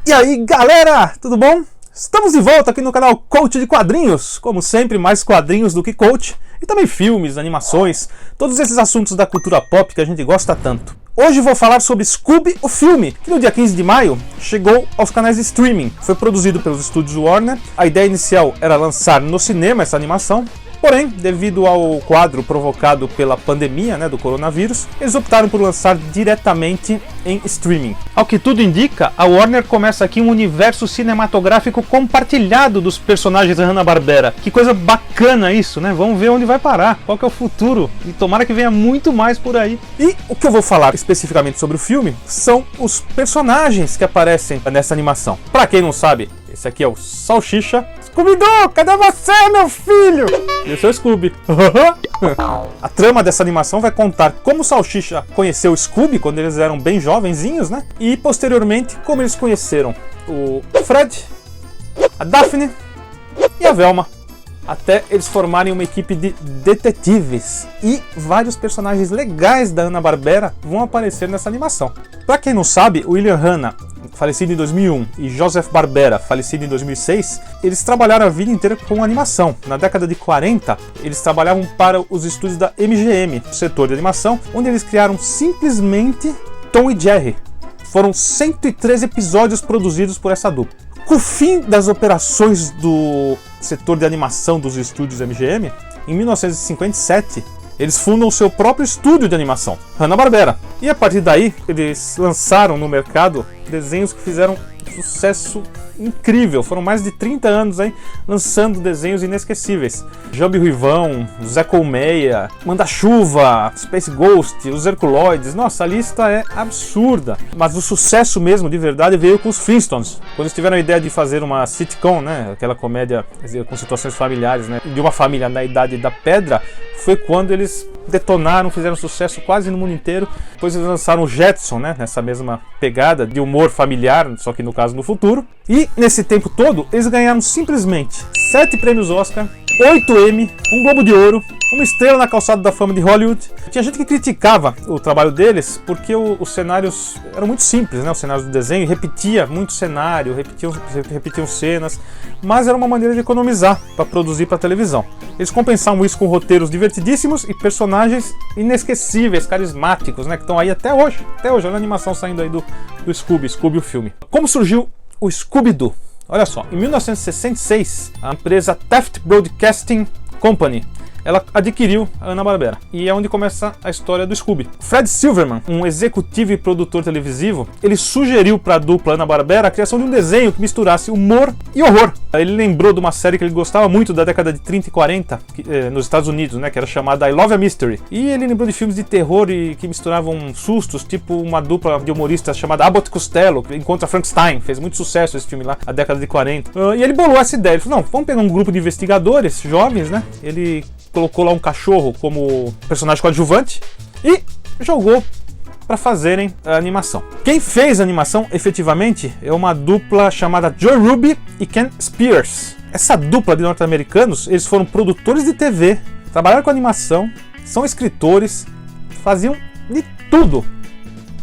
E aí galera, tudo bom? Estamos de volta aqui no canal Coach de Quadrinhos. Como sempre, mais quadrinhos do que coach. E também filmes, animações, todos esses assuntos da cultura pop que a gente gosta tanto. Hoje vou falar sobre Scooby, o filme, que no dia 15 de maio chegou aos canais de streaming. Foi produzido pelos estúdios Warner. A ideia inicial era lançar no cinema essa animação. Porém, devido ao quadro provocado pela pandemia do coronavírus, eles optaram por lançar diretamente em streaming. Ao que tudo indica, a Warner começa aqui um universo cinematográfico compartilhado dos personagens da Hanna-Barbera. Que coisa bacana isso, né? Vamos ver onde vai parar, qual que é o futuro, e tomara que venha muito mais por aí. E o que eu vou falar especificamente sobre o filme são os personagens que aparecem nessa animação. Pra quem não sabe, esse aqui é o Salsicha. Scooby-Doo, cadê você, meu filho? Esse é o Scooby. A trama dessa animação vai contar como o Salsicha conheceu o Scooby quando eles eram bem jovenzinhos, né? E posteriormente como eles conheceram o Fred, a Daphne e a Velma, até eles formarem uma equipe de detetives. E vários personagens legais da Hanna-Barbera vão aparecer nessa animação. Pra quem não sabe, o William Hanna, falecido em 2001, e Joseph Barbera, falecido em 2006, eles trabalharam a vida inteira com animação. Na década de 40, eles trabalhavam para os estúdios da MGM, o setor de animação, onde eles criaram simplesmente Tom e Jerry. Foram 113 episódios produzidos por essa dupla. Com o fim das operações do setor de animação dos estúdios MGM, em 1957, eles fundam o seu próprio estúdio de animação, Hanna-Barbera. E a partir daí, eles lançaram no mercado desenhos que fizeram sucesso incrível. Foram mais de 30 anos aí lançando desenhos inesquecíveis. Jambi Ruivão, Zé Colmeia, Manda-Chuva, Space Ghost, os Herculoides. Nossa, a lista é absurda. Mas o sucesso mesmo, de verdade, veio com os Flintstones. Quando eles tiveram a ideia de fazer uma sitcom, né, aquela comédia com situações familiares, né, de uma família na Idade da Pedra, foi quando eles detonaram, fizeram sucesso quase no mundo inteiro. Depois eles lançaram o Jetson, né, nessa mesma pegada de humor familiar, só que no caso no futuro. E nesse tempo todo, eles ganharam simplesmente 7 prêmios Oscar, 8 Emmy, um Globo de Ouro, uma estrela na calçada da fama de Hollywood. Tinha gente que criticava o trabalho deles porque os cenários eram muito simples, né? Os cenários do desenho repetia muito cenário, repetiam cenas, mas era uma maneira de economizar para produzir para televisão. Eles compensavam isso com roteiros divertidíssimos e personagens inesquecíveis, carismáticos, né? Que estão aí até hoje. Olha a animação saindo aí do Scooby o filme. Como surgiu o Scooby-Doo? Olha só, em 1966, a empresa Taft Broadcasting Company, ela adquiriu a Hanna-Barbera, e é onde começa a história do Scooby. Fred Silverman, um executivo e produtor televisivo, ele sugeriu para a dupla Hanna-Barbera a criação de um desenho que misturasse humor e horror. Ele lembrou de uma série que ele gostava muito da década de 30 e 40 nos Estados Unidos, né, que era chamada I Love a Mystery. E ele lembrou de filmes de terror e que misturavam sustos, tipo uma dupla de humoristas chamada Abbott e Costello, que encontra Frankenstein. Fez muito sucesso esse filme lá, na década de 40. E ele bolou essa ideia. Ele falou, não, vamos pegar um grupo de investigadores jovens, né? Ele colocou lá um cachorro como personagem coadjuvante e jogou para fazerem a animação. Quem fez a animação efetivamente é uma dupla chamada Joe Ruby e Ken Spears. Essa dupla de norte-americanos, eles foram produtores de TV, trabalharam com animação, são escritores, faziam de tudo.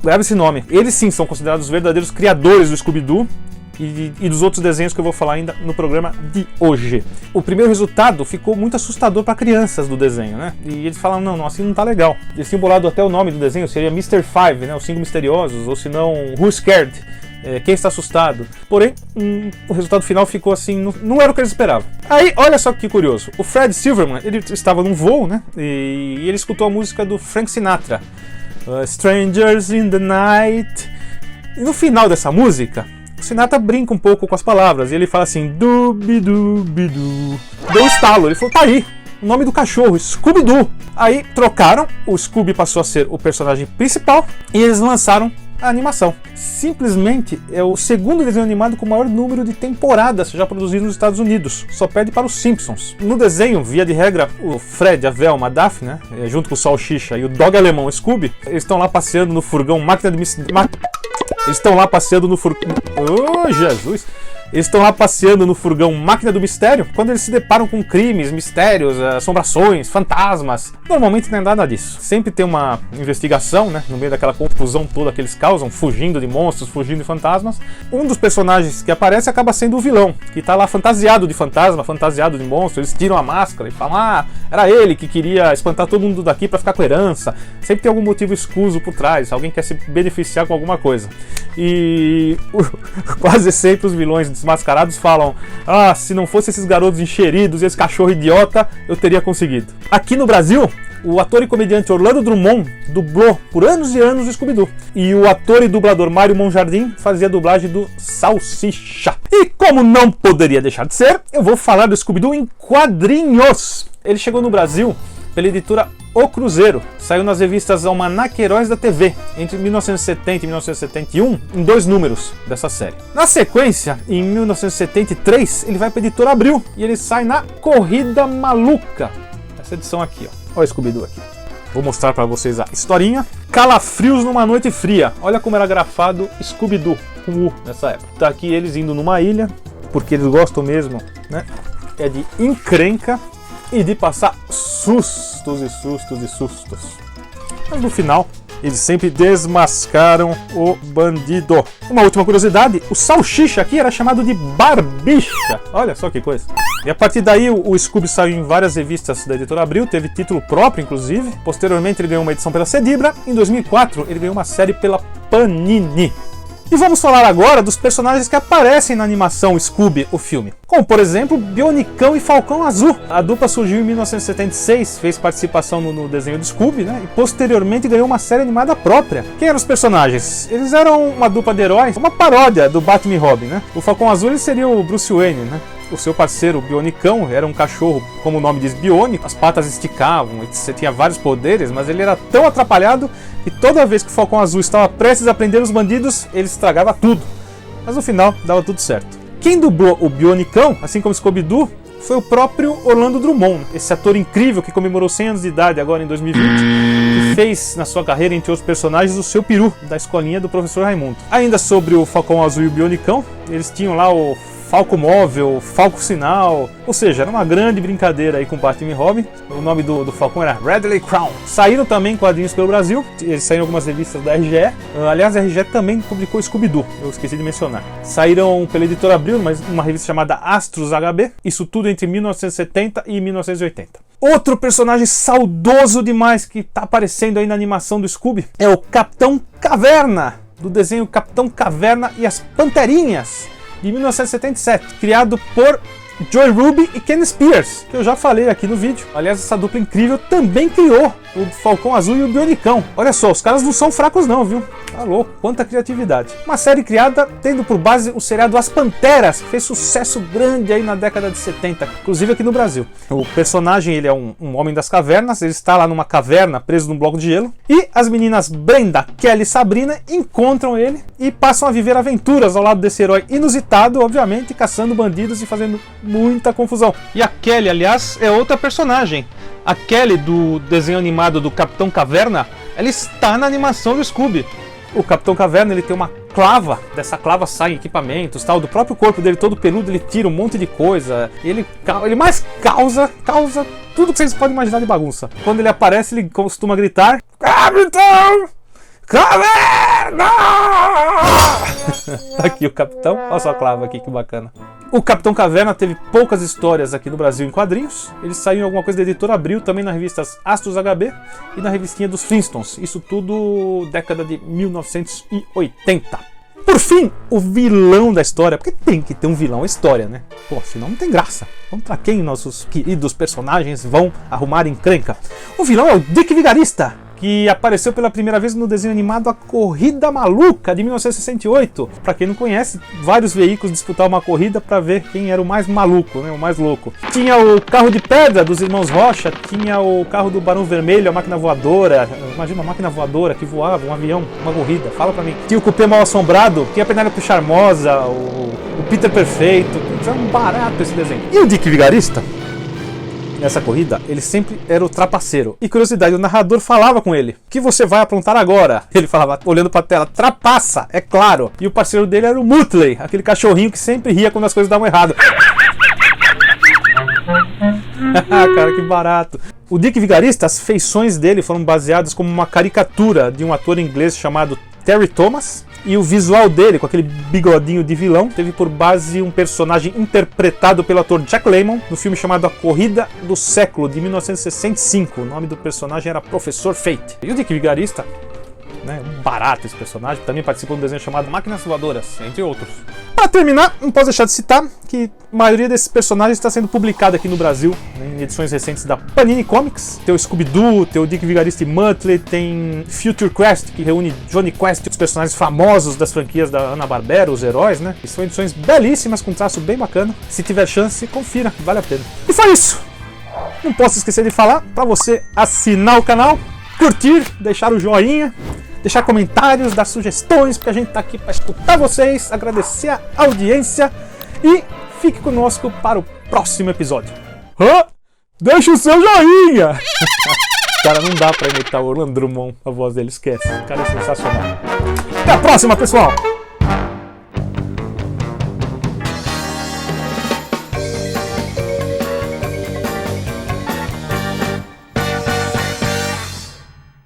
Leva esse nome. Eles sim são considerados os verdadeiros criadores do Scooby-Doo e dos outros desenhos que eu vou falar ainda no programa de hoje. O primeiro resultado ficou muito assustador para crianças do desenho, né? E eles falaram, não, assim não tá legal. Eles tinham bolado até o nome do desenho, seria Mr. Five, né? Os 5 misteriosos, ou se não, Who's Scared? Quem está assustado? Porém, o resultado final ficou assim, não era o que eles esperavam. Aí, olha só que curioso, o Fred Silverman, ele estava num voo, né? E ele escutou a música do Frank Sinatra, Strangers in the Night. E no final dessa música, o Sinatra brinca um pouco com as palavras e ele fala assim, dubidubidu. Deu um estalo, ele falou, tá aí, o nome do cachorro, Scooby-Doo. Aí trocaram, o Scooby passou a ser o personagem principal e eles lançaram a animação. Simplesmente é o segundo desenho animado com o maior número de temporadas já produzido nos Estados Unidos, só perde para os Simpsons. No desenho, via de regra, o Fred, a Velma, a Daphne, né, junto com o Salsicha e o dog alemão o Scooby, eles estão lá passeando no furgão Máquina de Eles estão lá passeando no furgão. Oh, Jesus! Eles estão lá passeando no furgão Máquina do Mistério, quando eles se deparam com crimes, mistérios, assombrações, fantasmas. Normalmente não é nada disso. Sempre tem uma investigação, né, no meio daquela confusão toda que eles causam, fugindo de monstros, fugindo de fantasmas. Um dos personagens que aparece acaba sendo o vilão, que tá lá fantasiado de fantasma, fantasiado de monstro. Eles tiram a máscara e falam, ah, era ele que queria espantar todo mundo daqui pra ficar com herança. Sempre tem algum motivo escuso por trás, alguém quer se beneficiar com alguma coisa. E quase sempre os vilões desmascarados falam, ah, se não fosse esses garotos encheridos e esse cachorro idiota, eu teria conseguido. Aqui no Brasil, o ator e comediante Orlando Drummond dublou por anos e anos o Scooby-Doo. E o ator e dublador Mário Monjardim fazia a dublagem do Salsicha. E como não poderia deixar de ser, eu vou falar do Scooby-Doo em quadrinhos. Ele chegou no Brasil pela editora O Cruzeiro. Saiu nas revistas Almanac Heróis da TV, entre 1970 e 1971, em 2 números dessa série. Na sequência, em 1973, ele vai para a editora Abril e ele sai na Corrida Maluca. Essa edição aqui, ó. Olha o Scooby-Doo aqui. Vou mostrar para vocês a historinha. Calafrios numa noite fria. Olha como era grafado Scooby-Doo com U nessa época. Tá aqui eles indo numa ilha, porque eles gostam mesmo, né? É de encrenca e de passar sustos e sustos e sustos. Mas no final, eles sempre desmascaram o bandido. Uma última curiosidade, o Salsicha aqui era chamado de Barbicha. Olha só que coisa. E a partir daí o Scooby saiu em várias revistas da editora Abril, teve título próprio inclusive. Posteriormente ele ganhou uma edição pela Cedibra. Em 2004 ele ganhou uma série pela Panini. E vamos falar agora dos personagens que aparecem na animação Scooby, o filme. Como, por exemplo, Bionicão e Falcão Azul. A dupla surgiu em 1976, fez participação no desenho do Scooby, né? E posteriormente ganhou uma série animada própria. Quem eram os personagens? Eles eram uma dupla de heróis, uma paródia do Batman e Robin, né? O Falcão Azul ele seria o Bruce Wayne, né? O seu parceiro, o Bionicão, era um cachorro, como o nome diz, biônico. As patas esticavam, você tinha vários poderes, mas ele era tão atrapalhado que toda vez que o Falcão Azul estava prestes a prender os bandidos, ele estragava tudo. Mas no final, dava tudo certo. Quem dublou o Bionicão, assim como Scooby-Doo, foi o próprio Orlando Drummond, esse ator incrível que comemorou 100 anos de idade agora em 2020, que fez na sua carreira, entre outros personagens, o seu peru, da escolinha do professor Raimundo. Ainda sobre o Falcão Azul e o Bionicão, eles tinham lá o Falco Móvel, Falco Sinal, ou seja, era uma grande brincadeira aí com Batman e Robin. O nome do Falcão era Radley Crown. Saíram também quadrinhos pelo Brasil, eles saíram em algumas revistas da RGE. Aliás, a RGE também publicou Scooby-Doo, eu esqueci de mencionar. Saíram pela editora Abril, mas uma revista chamada Astros HB, isso tudo entre 1970 e 1980. Outro personagem saudoso demais que está aparecendo aí na animação do Scooby é o Capitão Caverna, do desenho Capitão Caverna e as Panterinhas, de 1977, criado por Joy Ruby e Ken Spears, que eu já falei aqui no vídeo. Aliás, essa dupla incrível também criou o Falcão Azul e o Bionicão. Olha só, os caras não são fracos não, viu? Tá louco, quanta criatividade. Uma série criada tendo por base o seriado As Panteras, que fez sucesso grande aí na década de 70, inclusive aqui no Brasil. O personagem, ele é um homem das cavernas, ele está lá numa caverna, preso num bloco de gelo, e as meninas Brenda, Kelly e Sabrina encontram ele e passam a viver aventuras ao lado desse herói inusitado, obviamente, caçando bandidos e fazendo muita confusão. E a Kelly, aliás, é outra personagem. A Kelly do desenho animado do Capitão Caverna, ela está na animação do Scooby. O Capitão Caverna, ele tem uma clava, dessa clava saem equipamentos, tal, do próprio corpo dele todo peludo, ele tira um monte de coisa, ele mais causa tudo que vocês podem imaginar de bagunça. Quando ele aparece, ele costuma gritar: Capitão Caverna! Tá aqui o Capitão, olha só a clava aqui, que bacana. O Capitão Caverna teve poucas histórias aqui no Brasil em quadrinhos. Ele saiu em alguma coisa da editora Abril, também nas revistas Astros HB e na revistinha dos Flintstones. Isso tudo década de 1980. Por fim, o vilão da história, porque tem que ter um vilão na história, né? Pô, senão não tem graça. Vamos pra quem nossos queridos personagens vão arrumar encrenca? O vilão é o Dick Vigarista, que apareceu pela primeira vez no desenho animado A Corrida Maluca, de 1968. Para quem não conhece, vários veículos disputavam uma corrida para ver quem era o mais maluco, né, o mais louco. Tinha o carro de pedra dos Irmãos Rocha, tinha o carro do Barão Vermelho, a máquina voadora. Imagina uma máquina voadora que voava, um avião, uma corrida, fala para mim. Tinha o Cupê Mal Assombrado, tinha a Penélope Charmosa, o Peter Perfeito. Era um barato esse desenho. E o Dick Vigarista? Nessa corrida, ele sempre era o trapaceiro. E curiosidade, o narrador falava com ele: o que você vai aprontar agora? Ele falava, olhando pra tela: trapaça, é claro. E o parceiro dele era o Muttley, aquele cachorrinho que sempre ria quando as coisas davam errado. Cara, que barato. O Dick Vigarista, as feições dele foram baseadas como uma caricatura de um ator inglês chamado Terry Thomas. E o visual dele, com aquele bigodinho de vilão, teve por base um personagem interpretado pelo ator Jack Lemmon no filme chamado A Corrida do Século, de 1965. O nome do personagem era Professor Fate. E o Dick Vigarista, né, um barato esse personagem, também participou de um desenho chamado Máquinas Voadoras, entre outros. Para terminar, não posso deixar de citar que a maioria desses personagens está sendo publicada aqui no Brasil, né, em edições recentes da Panini Comics. Tem o Scooby-Doo, tem o Dick Vigarista e Muttley, tem Future Quest, que reúne Johnny Quest e os personagens famosos das franquias da Hanna-Barbera, os heróis, né? E são edições belíssimas, com traço bem bacana. Se tiver chance, confira, vale a pena. E foi isso! Não posso esquecer de falar para você assinar o canal, curtir, deixar o joinha, deixar comentários, dar sugestões, porque a gente tá aqui para escutar vocês, agradecer a audiência e fique conosco para o próximo episódio. Deixa o seu joinha! Cara, não dá para imitar o Orlando Drummond, a voz dele, esquece. O cara é sensacional. Até a próxima, pessoal!